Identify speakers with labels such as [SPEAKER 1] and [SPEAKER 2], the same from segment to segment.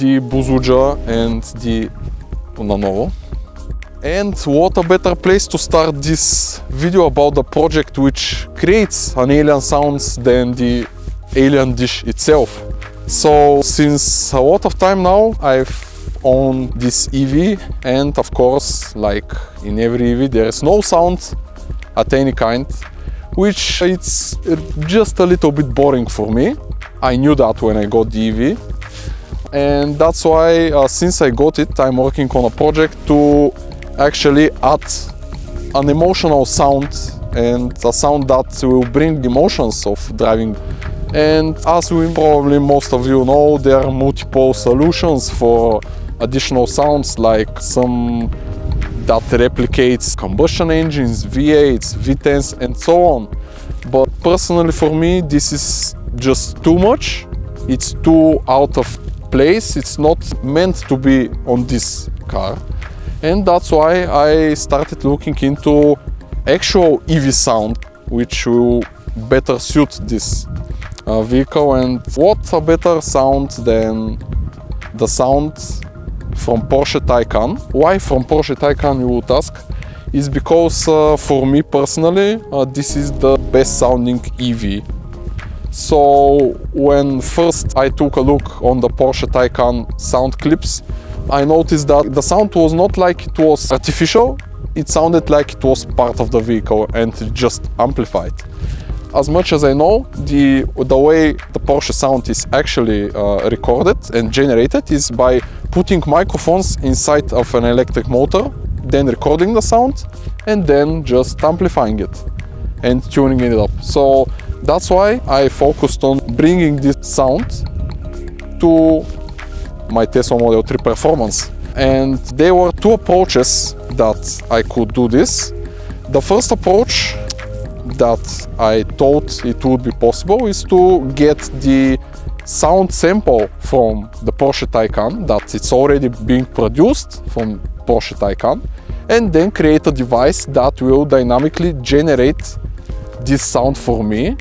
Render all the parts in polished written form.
[SPEAKER 1] the Buzuja and the Unanovo. And what a better place to start this video about the project which creates an alien sounds than the alien dish itself. So since a lot of time now I've owned this EV, and of course, like in every EV, there is no sound at any kind, which it's just a little bit boring for me. I knew that when I got the EV, and that's why since I got it, I'm working on a project to actually add an emotional sound, and a sound that will bring emotions of driving. And as we probably most of you know, there are multiple solutions for additional sounds, like some that replicates combustion engines, V8s, V10s and so on. But personally for me, this is just too much. It's too out of place. It's not meant to be on this car. And that's why I started looking into actual EV sound, which will better suit this vehicle. And what a better sound than the sound from Porsche Taycan. Why from Porsche Taycan, you would ask? Is because for me personally, this is the best sounding EV. So when first I took a look on the Porsche Taycan sound clips, I noticed that the sound was not like it was artificial, it sounded like it was part of the vehicle and just amplified. As much as I know, the way the Porsche sound is actually recorded and generated is by putting microphones inside of an electric motor, then recording the sound, and then just amplifying it and tuning it up. So that's why I focused on bringing this sound to my Tesla Model 3 Performance. And there were two approaches that I could do this. The first approach that I thought it would be possible is to get the sound sample from the Porsche Taycan, that it's already being produced from Porsche Taycan, and then create a device that will dynamically generate this sound for me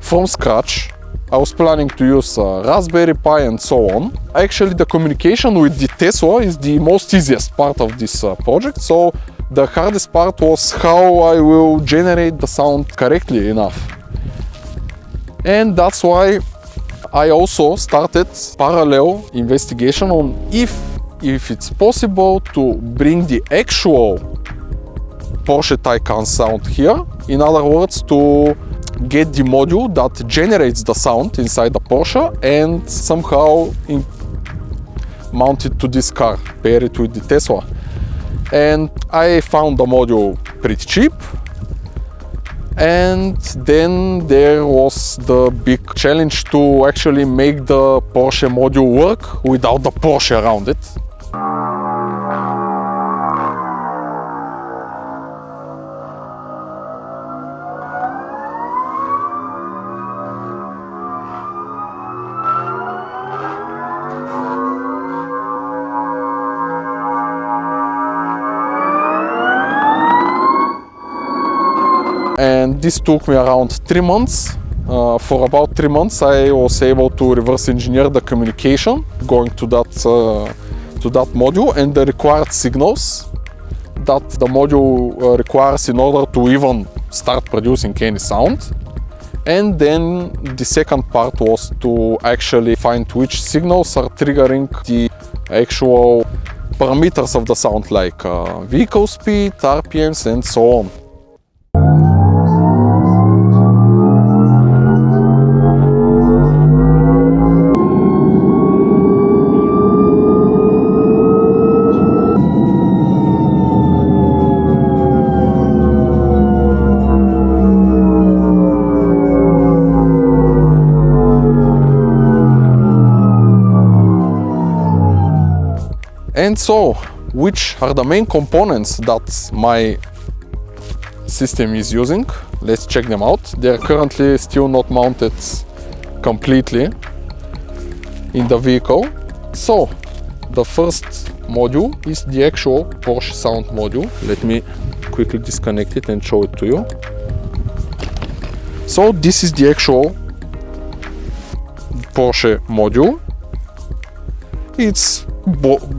[SPEAKER 1] from scratch. I was planning to use a Raspberry Pi and so on. Actually, the communication with the Tesla is the most easiest part of this project, so the hardest part was how I will generate the sound correctly enough. And that's why I also started parallel investigation on if it's possible to bring the actual Porsche Taycan sound here. In other words, to get the module that generates the sound inside the Porsche and somehow mount it to this car, pair it with the Tesla. And I found the module pretty cheap. And then there was the big challenge to actually make the Porsche module work without the Porsche around it. And this took me around 3 months. For about 3 months I was able to reverse engineer the communication going to that module and the required signals that the module requires in order to even start producing any sound. And then the second part was to actually find which signals are triggering the actual parameters of the sound, like vehicle speed, RPMs and so on. And so, which are the main components that my system is using? Let's check them out. They are currently still not mounted completely in the vehicle. So, the first module is the actual Porsche sound module. Let me quickly disconnect it and show it to you. So, this is the actual Porsche module. it's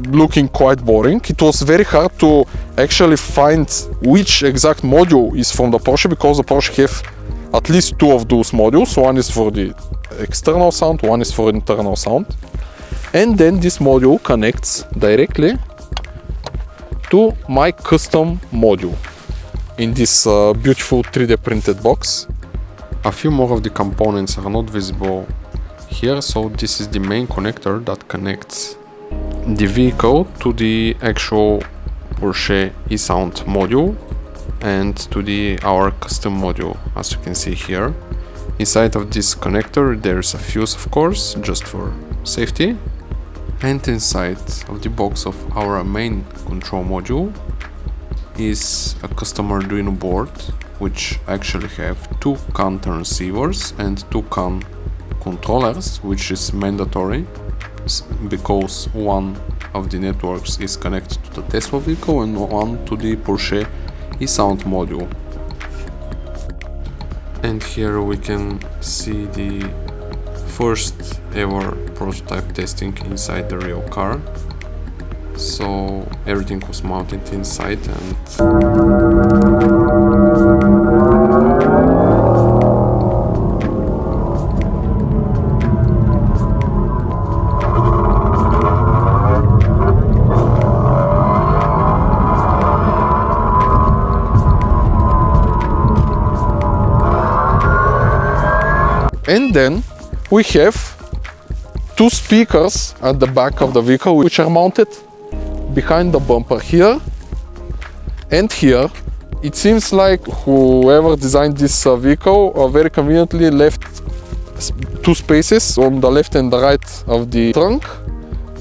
[SPEAKER 1] looking quite boring. It was very hard to actually find which exact module is from the Porsche, because the Porsche have at least two of those modules. One is for the external sound, one is for internal sound. And then this module connects directly to my custom module in this beautiful 3D printed box. A few more of the components are not visible here, so this is the main connector that connects the vehicle to the actual Porsche E-Sound module and to our custom module, as you can see here. Inside of this connector there's a fuse, of course, just for safety. And inside of the box of our main control module is a custom Arduino board, which actually have two CAN transceivers and two CAN controllers, which is mandatory because one of the networks is connected to the Tesla vehicle and one to the Porsche E-Sound module. And here we can see the first ever prototype testing inside the real car. So everything was mounted inside
[SPEAKER 2] and
[SPEAKER 1] then we have two speakers at the back of the vehicle, which are mounted behind the bumper here and here. It seems like whoever designed this vehicle very conveniently left two spaces on the left and the right of the trunk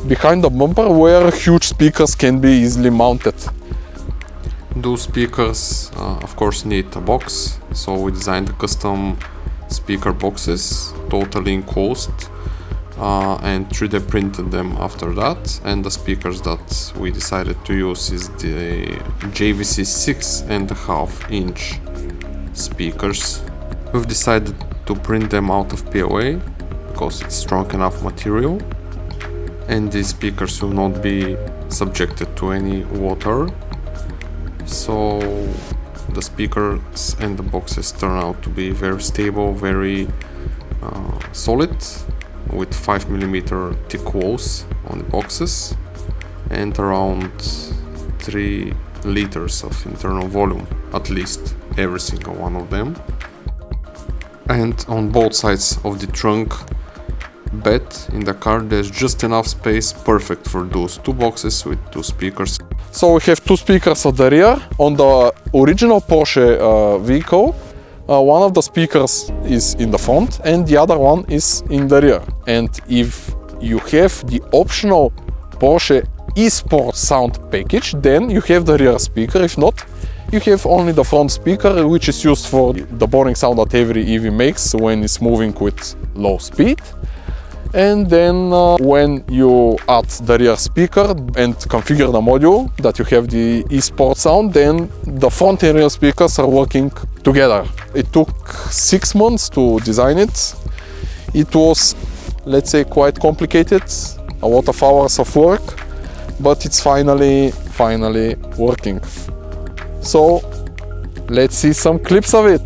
[SPEAKER 1] behind the bumper where huge speakers can be easily mounted.
[SPEAKER 2] Those speakers of course need a box, so we designed custom speaker boxes, totally enclosed, and 3D printed them after that. And the speakers that we decided to use is the JVC 6.5 inch speakers. We've decided to print them out of PLA because it's strong enough material, and these speakers will not be subjected to any water. So the speakers and the boxes turn out to be very stable, very solid, with 5mm thick walls on the boxes and around 3 liters of internal volume, at least every single one of them. And on both sides of the trunk bed in the car there's just enough space, perfect for those two boxes with two speakers.
[SPEAKER 1] So we have two speakers at the rear. On the original Porsche vehicle, one of the speakers is in the front and the other one is in the rear. And if you have the optional Porsche eSport sound package, then you have the rear speaker. If not, you have only the front speaker, which is used for the boring sound that every EV makes when it's moving with low speed. And then when you add the rear speaker and configure the module that you have the eSport sound, then the front and rear speakers are working together. It took 6 months to design it. It was, let's say, quite complicated, a lot of hours of work, but it's finally working. So let's see some clips of it.